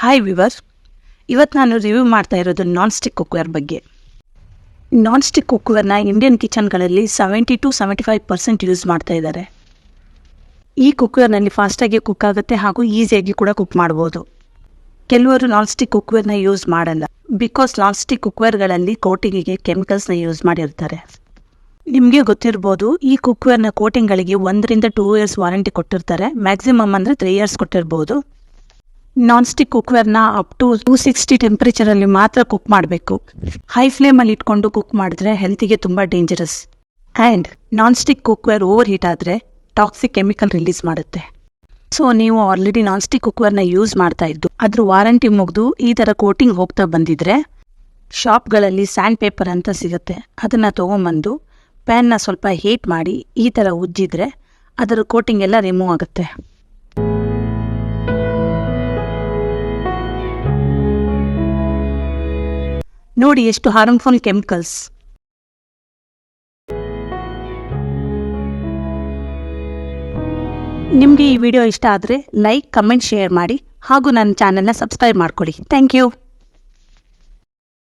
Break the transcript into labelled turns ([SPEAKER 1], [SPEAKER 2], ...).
[SPEAKER 1] Hi ವಿವರ್, ಇವತ್ತು ನಾನು review ಮಾಡ್ತಾ ಇರೋದು ನಾನ್ ಸ್ಟಿಕ್ ಕುಕ್ವೇರ್ ಬಗ್ಗೆ. ನಾನ್ ಸ್ಟಿಕ್ ಕುಕ್ವೇರ್ನ ಇಂಡಿಯನ್ ಕಿಚನ್ಗಳಲ್ಲಿ 70 to 75% ಯೂಸ್ ಮಾಡ್ತಾ ಇದ್ದಾರೆ. ಈ ಕುಕ್ವೇರ್ನಲ್ಲಿ ಫಾಸ್ಟಾಗಿ ಕುಕ್ ಆಗುತ್ತೆ ಹಾಗೂ ಈಸಿಯಾಗಿ ಕೂಡ ಕುಕ್ ಮಾಡ್ಬೋದು. ಕೆಲವರು ನಾನ್ ಸ್ಟಿಕ್ ಕುಕ್ವೇರ್ನ ಯೂಸ್ ಮಾಡಲ್ಲ, ಬಿಕಾಸ್ ನಾನ್ ಸ್ಟಿಕ್ ಕುಕ್ವೇರ್ಗಳಲ್ಲಿ ಕೋಟಿಂಗಿಗೆ ಕೆಮಿಕಲ್ಸ್ನ ಯೂಸ್ ಮಾಡಿರ್ತಾರೆ. ನಿಮಗೆ ಗೊತ್ತಿರ್ಬೋದು, ಈ ಕುಕ್ವೇರ್ನ ಕೋಟಿಂಗ್ಗಳಿಗೆ 1 to 2 years ವಾರಂಟಿ ಕೊಟ್ಟಿರ್ತಾರೆ. ಮ್ಯಾಕ್ಸಿಮಮ್ ಅಂದರೆ 3 years ಕೊಟ್ಟಿರ್ಬೋದು. ನಾನ್ ಸ್ಟಿಕ್ ಕುಕ್ವೇರ್ನ ಅಪ್ ಟು 260 ಟೆಂಪ್ರೇಚರಲ್ಲಿ ಮಾತ್ರ ಕುಕ್ ಮಾಡಬೇಕು. ಹೈ ಫ್ಲೇಮಲ್ಲಿ ಇಟ್ಕೊಂಡು ಕುಕ್ ಮಾಡಿದ್ರೆ ಹೆಲ್ತಿಗೆ ತುಂಬ dangerous. And non stick cookware over heat ಆದರೆ ಟಾಕ್ಸಿಕ್ ಕೆಮಿಕಲ್ ರಿಲೀಸ್ ಮಾಡುತ್ತೆ. ಸೊ ನೀವು ಆಲ್ರೆಡಿ ನಾನ್ ಸ್ಟಿಕ್ ಕುಕ್ವೇರ್ನ ಯೂಸ್ ಮಾಡ್ತಾ ಇದ್ದು ಅದ್ರ ವಾರಂಟಿ ಮುಗಿದು ಈ ಥರ ಕೋಟಿಂಗ್ ಹೋಗ್ತಾ ಬಂದಿದ್ರೆ, ಶಾಪ್ಗಳಲ್ಲಿ ಸ್ಯಾಂಡ್ ಪೇಪರ್ ಅಂತ ಸಿಗುತ್ತೆ, ಅದನ್ನು ತೊಗೊಂಬಂದು ಪ್ಯಾನ್ನ ಸ್ವಲ್ಪ ಹೀಟ್ ಮಾಡಿ ಈ ಥರ ಉಜ್ಜಿದ್ರೆ ಅದರ ಕೋಟಿಂಗ್ ಎಲ್ಲ ರಿಮೂವ್ ಆಗುತ್ತೆ. ನೋಡಿ ಎಷ್ಟು ಹಾರ್ಮ್ಫುಲ್ ಕೆಮಿಕಲ್ಸ್. ನಿಮಗೆ ಈ ವಿಡಿಯೋ ಇಷ್ಟ ಆದರೆ ಲೈಕ್, ಕಮೆಂಟ್, ಶೇರ್ ಮಾಡಿ ಹಾಗೂ ನನ್ನ ಚಾನೆಲ್ನ ಸಬ್ಸ್ಕ್ರೈಬ್ ಮಾಡ್ಕೊಳ್ಳಿ. Thank you.